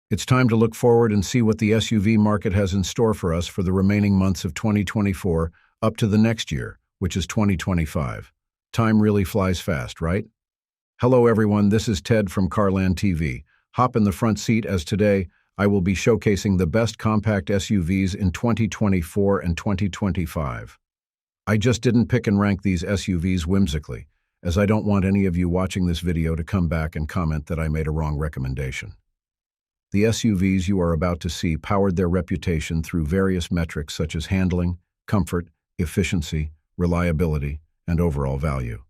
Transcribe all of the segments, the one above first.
It's time to look forward and see what the SUV market has in store for us for the remaining months of 2024 up to the next year, which is 2025. Time really flies fast, right? Hello everyone, this is Ted from CarlandTV. Hop in the front seat as today I will be showcasing the best compact SUVs in 2024 and 2025. I just didn't pick and rank these SUVs whimsically, as I don't want any of you watching this video to come back and comment that I made a wrong recommendation. The SUVs you are about to see powered their reputation through various metrics such as handling, comfort, efficiency, reliability, and overall value.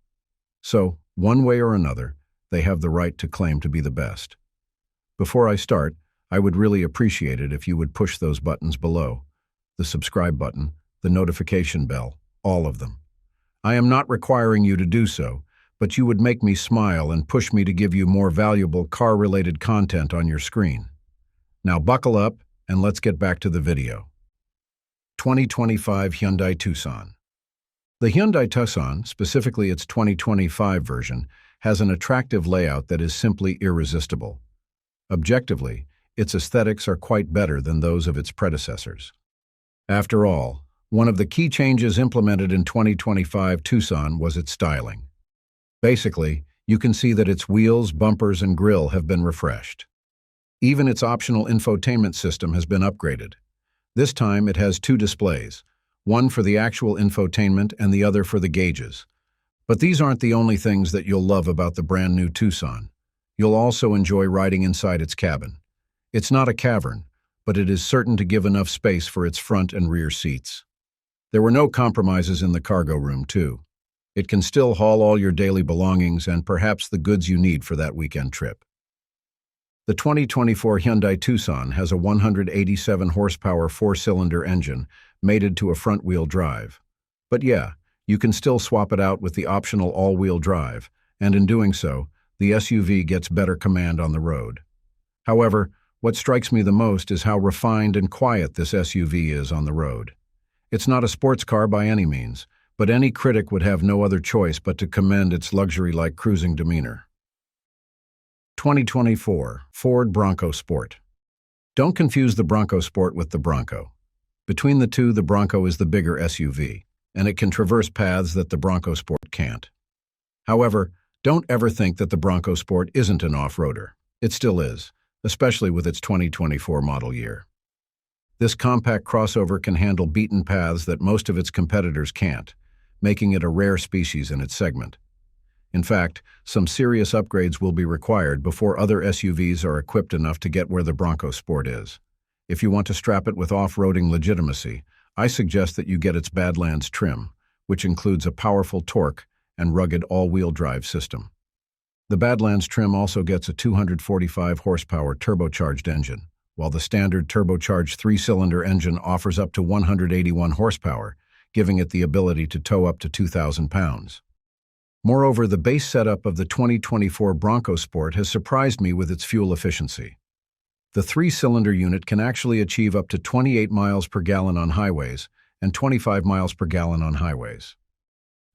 So, one way or another, they have the right to claim to be the best. Before I start, I would really appreciate it if you would push those buttons below. The subscribe button, the notification bell, all of them. I am not requiring you to do so, but you would make me smile and push me to give you more valuable car-related content on your screen. Now buckle up and let's get back to the video. 2025 Hyundai Tucson. The Hyundai Tucson, specifically its 2025 version, has an attractive layout that is simply irresistible. Objectively, its aesthetics are quite better than those of its predecessors. After all, one of the key changes implemented in 2025 Tucson was its styling. Basically, you can see that its wheels, bumpers, and grille have been refreshed. Even its optional infotainment system has been upgraded. This time it has two displays, one for the actual infotainment and the other for the gauges. But these aren't the only things that you'll love about the brand new Tucson. You'll also enjoy riding inside its cabin. It's not a cavern, but it is certain to give enough space for its front and rear seats. There were no compromises in the cargo room, too. It can still haul all your daily belongings and perhaps the goods you need for that weekend trip. The 2024 Hyundai Tucson has a 187 horsepower four-cylinder engine mated to a front-wheel drive. But yeah, you can still swap it out with the optional all-wheel drive, and in doing so, the SUV gets better command on the road. However, what strikes me the most is how refined and quiet this SUV is on the road. It's not a sports car by any means, but any critic would have no other choice but to commend its luxury-like cruising demeanor. 2024 Ford Bronco Sport. Don't confuse the Bronco Sport with the Bronco. Between the two, the Bronco is the bigger SUV, and it can traverse paths that the Bronco Sport can't. However, don't ever think that the Bronco Sport isn't an off-roader. It still is, especially with its 2024 model year. This compact crossover can handle beaten paths that most of its competitors can't, making it a rare species in its segment. In fact, some serious upgrades will be required before other SUVs are equipped enough to get where the Bronco Sport is. If you want to strap it with off-roading legitimacy, I suggest that you get its Badlands trim, which includes a powerful torque and rugged all-wheel drive system. The Badlands trim also gets a 245 horsepower turbocharged engine, while the standard turbocharged three-cylinder engine offers up to 181 horsepower, giving it the ability to tow up to 2,000 pounds. Moreover, the base setup of the 2024 Bronco Sport has surprised me with its fuel efficiency. The three-cylinder unit can actually achieve up to 28 miles per gallon on highways and 25 miles per gallon on highways.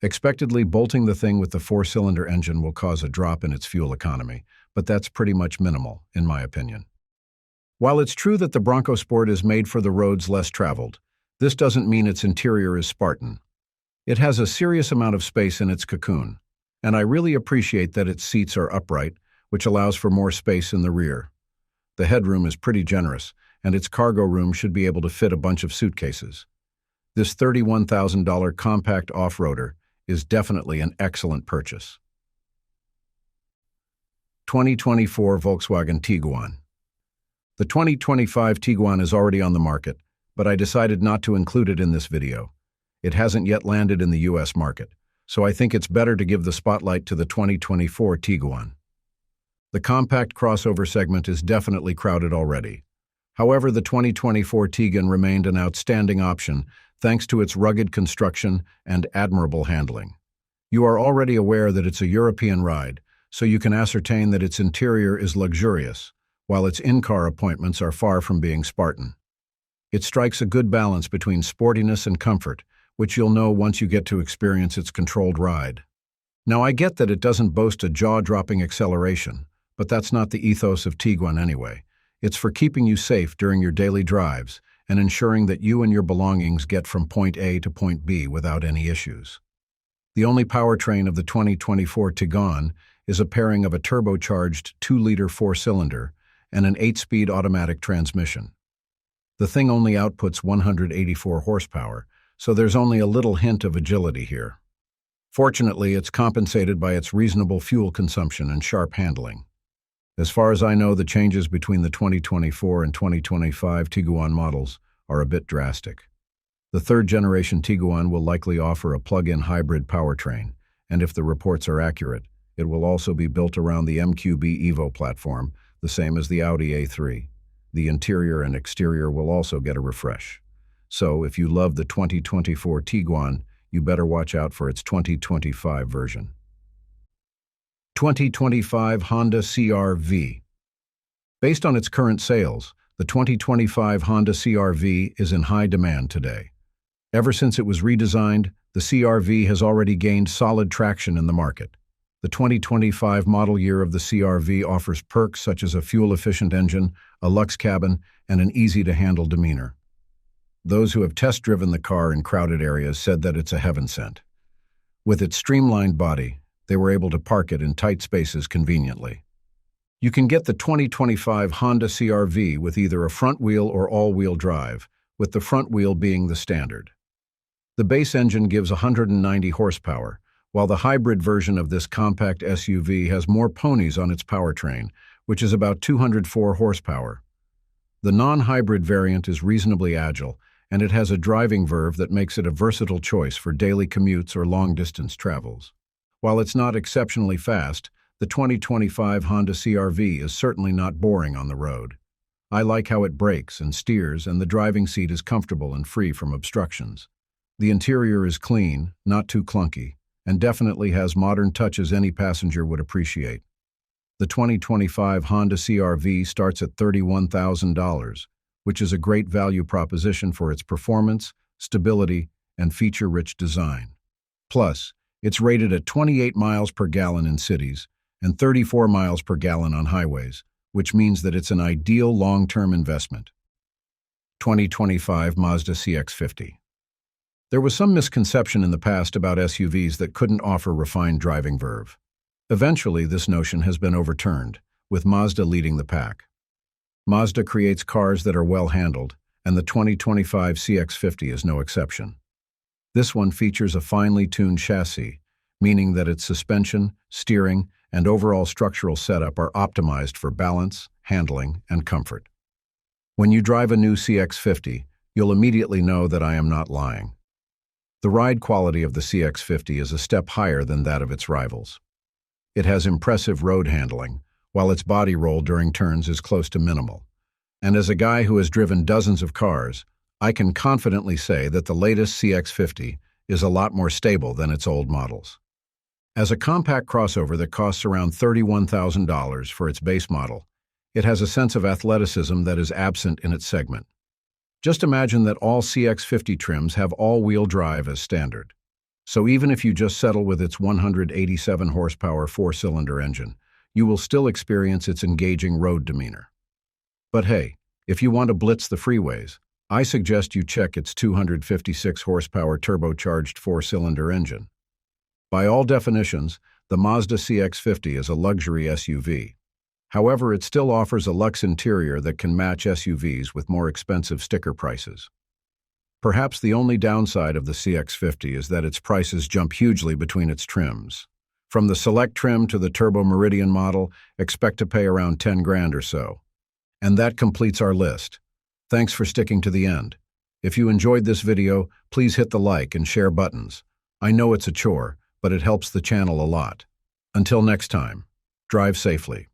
Expectedly, bolting the thing with the four-cylinder engine will cause a drop in its fuel economy, but that's pretty much minimal, in my opinion. While it's true that the Bronco Sport is made for the roads less traveled, this doesn't mean its interior is Spartan. It has a serious amount of space in its cocoon, and I really appreciate that its seats are upright, which allows for more space in the rear. The headroom is pretty generous, and its cargo room should be able to fit a bunch of suitcases. This $31,000 compact off-roader is definitely an excellent purchase. 2024 Volkswagen Tiguan. The 2025 Tiguan is already on the market, but I decided not to include it in this video. It hasn't yet landed in the US market, so I think it's better to give the spotlight to the 2024 Tiguan. The compact crossover segment is definitely crowded already. However, the 2024 Tiguan remained an outstanding option thanks to its rugged construction and admirable handling. You are already aware that it's a European ride, so you can ascertain that its interior is luxurious, while its in-car appointments are far from being Spartan. It strikes a good balance between sportiness and comfort, which you'll know once you get to experience its controlled ride. Now, I get that it doesn't boast a jaw-dropping acceleration, but that's not the ethos of Tiguan anyway. It's for keeping you safe during your daily drives and ensuring that you and your belongings get from point A to point B without any issues. The only powertrain of the 2024 Tiguan is a pairing of a turbocharged 2-liter 4-cylinder and an 8-speed automatic transmission. The thing only outputs 184 horsepower, so there's only a little hint of agility here. Fortunately, it's compensated by its reasonable fuel consumption and sharp handling. As far as I know, the changes between the 2024 and 2025 Tiguan models are a bit drastic. The third-generation Tiguan will likely offer a plug-in hybrid powertrain, and if the reports are accurate, it will also be built around the MQB Evo platform, the same as the Audi A3. The interior and exterior will also get a refresh. So, if you love the 2024 Tiguan, you better watch out for its 2025 version. 2025 Honda CR-V. Based on its current sales, the 2025 Honda CR-V is in high demand today. Ever since it was redesigned, the CR-V has already gained solid traction in the market. The 2025 model year of the CR-V offers perks such as a fuel-efficient engine, a luxe cabin, and an easy-to-handle demeanor. Those who have test-driven the car in crowded areas said that it's a heaven sent. With its streamlined body, they were able to park it in tight spaces conveniently. You can get the 2025 Honda CR-V with either a front-wheel or all-wheel drive, with the front wheel being the standard. The base engine gives 190 horsepower, while the hybrid version of this compact SUV has more ponies on its powertrain, which is about 204 horsepower. The non-hybrid variant is reasonably agile, and it has a driving verve that makes it a versatile choice for daily commutes or long-distance travels. While it's not exceptionally fast, the 2025 Honda CR-V is certainly not boring on the road. I like how it brakes and steers, and the driving seat is comfortable and free from obstructions. The interior is clean, not too clunky, and definitely has modern touches any passenger would appreciate. The 2025 Honda CR-V starts at $31,000, which is a great value proposition for its performance, stability, and feature-rich design. Plus, it's rated at 28 miles per gallon in cities and 34 miles per gallon on highways, which means that it's an ideal long-term investment. 2025 Mazda CX-50. There was some misconception in the past about SUVs that couldn't offer refined driving verve. Eventually, this notion has been overturned, with Mazda leading the pack. Mazda creates cars that are well handled, and the 2025 CX-50 is no exception. This one features a finely tuned chassis, meaning that its suspension, steering, and overall structural setup are optimized for balance, handling, and comfort. When you drive a new CX-50, you'll immediately know that I am not lying. The ride quality of the CX-50 is a step higher than that of its rivals. It has impressive road handling, while its body roll during turns is close to minimal. And as a guy who has driven dozens of cars, I can confidently say that the latest CX-50 is a lot more stable than its old models. As a compact crossover that costs around $31,000 for its base model, it has a sense of athleticism that is absent in its segment. Just imagine that all CX-50 trims have all-wheel drive as standard. So even if you just settle with its 187 horsepower 4-cylinder engine, you will still experience its engaging road demeanor. But hey, if you want to blitz the freeways, I suggest you check its 256 horsepower turbocharged 4-cylinder engine. By all definitions, the Mazda CX-50 is a luxury SUV. However, it still offers a luxe interior that can match SUVs with more expensive sticker prices. Perhaps the only downside of the CX-50 is that its prices jump hugely between its trims. From the Select trim to the Turbo Meridian model, expect to pay around 10 grand or so. And that completes our list. Thanks for sticking to the end. If you enjoyed this video, please hit the like and share buttons. I know it's a chore, but it helps the channel a lot. Until next time, drive safely.